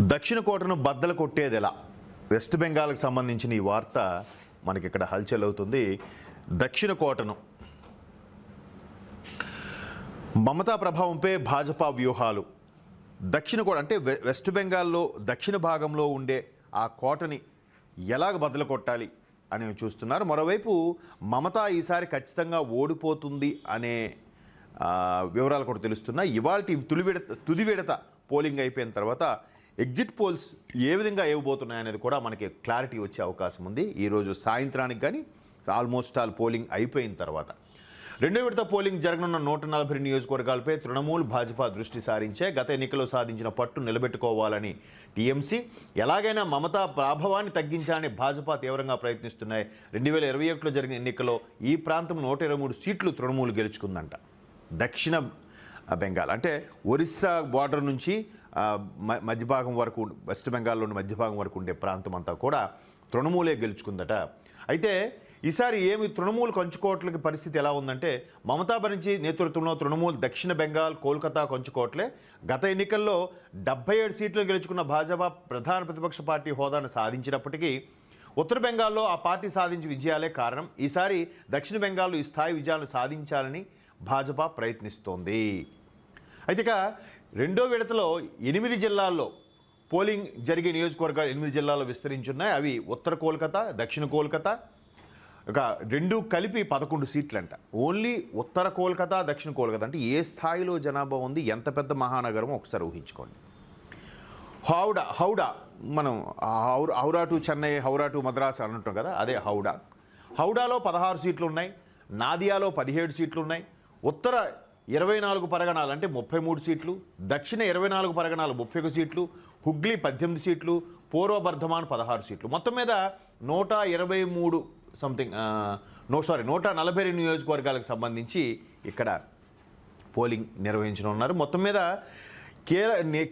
దక్షిణ కోటను బద్దలు కొట్టేది ఎలా? వెస్ట్ బెంగాల్కి సంబంధించిన ఈ వార్త మనకి ఇక్కడ హల్చల్ అవుతుంది. దక్షిణ కోటను మమతా ప్రభావంపై భాజపా వ్యూహాలు. దక్షిణ కోట అంటే వెస్ట్ బెంగాల్లో దక్షిణ భాగంలో ఉండే ఆ కోటని ఎలాగ బద్దలు కొట్టాలి అని చూస్తున్నారు. మరోవైపు మమతా ఈసారి ఖచ్చితంగా ఓడిపోతుంది అనే వివరాలు కూడా తెలుస్తున్నాయి. ఇవాళ తుది విడత పోలింగ్ అయిపోయిన తర్వాత ఎగ్జిట్ పోల్స్ ఏ విధంగా ఇవ్వబోతున్నాయనేది కూడా మనకి క్లారిటీ వచ్చే అవకాశం ఉంది. ఈరోజు సాయంత్రానికి కానీ ఆల్మోస్ట్ ఆల్ పోలింగ్ అయిపోయిన తర్వాత రెండో విడత పోలింగ్ జరగనున్న 140 నియోజకవర్గాలపై తృణమూల్, భాజపా దృష్టి సారించే గత ఎన్నికల్లో సాధించిన పట్టు నిలబెట్టుకోవాలని టీఎంసీ, ఎలాగైనా మమతా ప్రభావాన్ని తగ్గించాలని భాజపా తీవ్రంగా ప్రయత్నిస్తున్నాయి. 2021లో జరిగిన ఎన్నికల్లో ఈ ప్రాంతం 123 సీట్లు తృణమూల్ గెలుచుకుందంట. దక్షిణ బెంగాల్ అంటే ఒరిస్సా బార్డర్ నుంచి మధ్య భాగం వరకు, వెస్ట్ బెంగాల్లోని మధ్య భాగం వరకు ఉండే ప్రాంతం అంతా కూడా తృణమూలే గెలుచుకుందట. అయితే ఈసారి తృణమూల్ కంచుకోట్లకి పరిస్థితి ఎలా ఉందంటే, మమతా బెనర్జీ నేతృత్వంలో తృణమూల్ దక్షిణ బెంగాల్, కోల్కతా కంచుకోట్లే. గత ఎన్నికల్లో 77 సీట్లు గెలుచుకున్న భాజపా ప్రధాన ప్రతిపక్ష పార్టీ హోదాను సాధించినప్పటికీ ఉత్తర బెంగాల్లో ఆ పార్టీ సాధించిన విజయాలే కారణం. ఈసారి దక్షిణ బెంగాల్లో ఈ స్థాయి విజయాలను సాధించాలని భాజపా ప్రయత్నిస్తోంది. అయితే ఇక రెండో విడతలో 8 జిల్లాల్లో పోలింగ్ జరిగే నియోజకవర్గాలు 8 జిల్లాల్లో విస్తరించున్నాయి. అవి ఉత్తర కోల్కతా, దక్షిణ కోల్కతా, ఒక రెండు కలిపి 11 సీట్లంట. ఓన్లీ ఉత్తర కోల్కతా, దక్షిణ కోల్కతా అంటే ఏ స్థాయిలో జనాభా ఉంది, ఎంత పెద్ద మహానగరం ఒకసారి ఊహించుకోండి. హౌడా మనం హౌరా టు చెన్నై, హౌరా టు మద్రాస్ అంటుంటాం కదా, అదే హౌడాలో 16 సీట్లు ఉన్నాయి. నాదియాలో 17 సీట్లు ఉన్నాయి. ఉత్తర 24 పరగణాలు అంటే 33 సీట్లు, దక్షిణ 24 పరగణాలు 31 సీట్లు, హుగ్లీ 18 సీట్లు, పూర్వ బర్ధమాన్ 16 సీట్లు. మొత్తం మీద 123 సంథింగ్ 142 నియోజకవర్గాలకు సంబంధించి ఇక్కడ పోలింగ్ నిర్వహించనున్నారు. మొత్తం మీద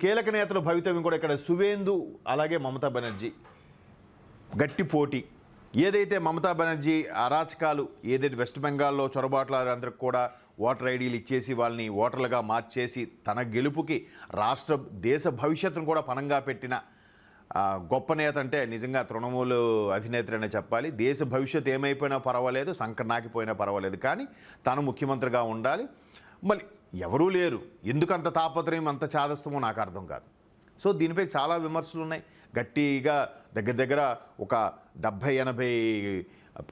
కీలక నేతల భవితవ్యం కూడా ఇక్కడ సువేందు, అలాగే మమతా బెనర్జీ గట్టి పోటీ. ఏదైతే మమతా బెనర్జీ అరాచకాలు, ఏదైతే వెస్ట్ బెంగాల్లో చొరబాట్లందరికి కూడా ఓటర్ ఐడీలు ఇచ్చేసి వాళ్ళని ఓటర్లుగా మార్చేసి తన గెలుపుకి దేశ భవిష్యత్తును కూడా పణంగా పెట్టిన గొప్ప నేత అంటే నిజంగా తృణమూల్ అధినేత్రనే చెప్పాలి. దేశ భవిష్యత్తు ఏమైపోయినా పర్వాలేదు, సంకనాకిపోయినా పర్వాలేదు, కానీ తను ముఖ్యమంత్రిగా ఉండాలి. మళ్ళీ ఎవరూ లేరు, ఎందుకంత తాపత్రయం, అంత చాదస్తమో నాకు అర్థం కాదు. సో దీనిపై చాలా విమర్శలు ఉన్నాయి. గట్టిగా దగ్గర ఒక 70-80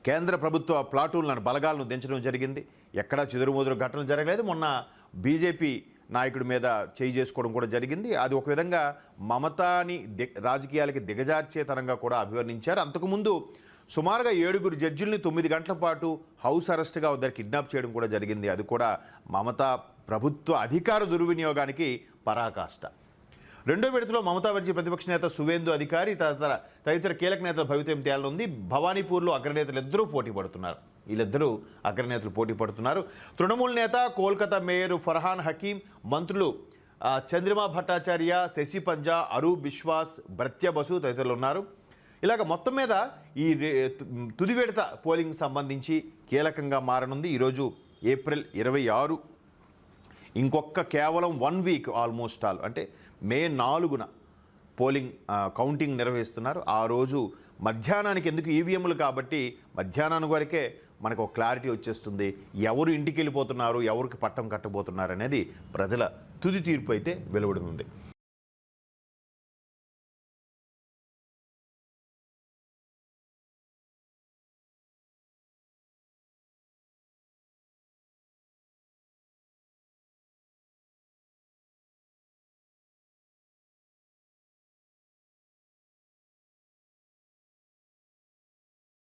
కేంద్ర ప్రభుత్వ ప్లాటూన్లను, బలగాలను దించడం జరిగింది. ఎక్కడా చెదురుమదురు ఘటనలు జరగలేదు. మొన్న బీజేపీ నాయకుడి మీద చేయి చేసుకోవడం కూడా జరిగింది. అది ఒక విధంగా మమతాని రాజకీయాలకి దిగజార్చేతనంగా కూడా అభివర్ణించారు. అంతకుముందు సుమారుగా 7 జడ్జిల్ని 9 గంటల పాటు హౌస్ అరెస్ట్గా వద్దరు కిడ్నాప్ చేయడం కూడా జరిగింది. అది కూడా మమతా ప్రభుత్వ అధికార దుర్వినియోగానికి పరాకాష్ట. రెండో విడతలో మమతా బెనర్జీ ప్రతిపక్ష నేత సువేందు అధికారి తదితర కీలక నేతల భవితవ్యం తేలనుంది. భవానీపూర్లో అగ్రనేతలు ఇద్దరూ పోటీ పడుతున్నారు. వీళ్ళిద్దరూ అగ్రనేతలు పోటీ పడుతున్నారు. తృణమూల్ నేత, కోల్కతా మేయర్ ఫర్హాన్ హకీం, మంత్రులు చంద్రిమా భట్టాచార్య, శశి పంజా, అరూప్ బిశ్వాస్, భృత్య బసు తదితరులు ఉన్నారు. ఇలాగ మొత్తం మీద ఈ తుది విడత పోలింగ్ సంబంధించి కీలకంగా మారనుంది. ఈరోజు ఏప్రిల్ 26, ఇంకొక కేవలం 1 వీక్ ఆల్మోస్ట్ ఆల్ అంటే మే 4న పోలింగ్ కౌంటింగ్ నిర్వహిస్తున్నారు. ఆ రోజు మధ్యాహ్నానికి, ఎందుకు ఈవీఎంలు కాబట్టి మధ్యాహ్నానికి వరకే మనకు ఒక క్లారిటీ వచ్చేస్తుంది. ఎవరు ఇంటికి వెళ్ళిపోతున్నారు, ఎవరికి పట్టం కట్టబోతున్నారు అనేది ప్రజల తుది తీర్పు అయితే వెలువడనుంది.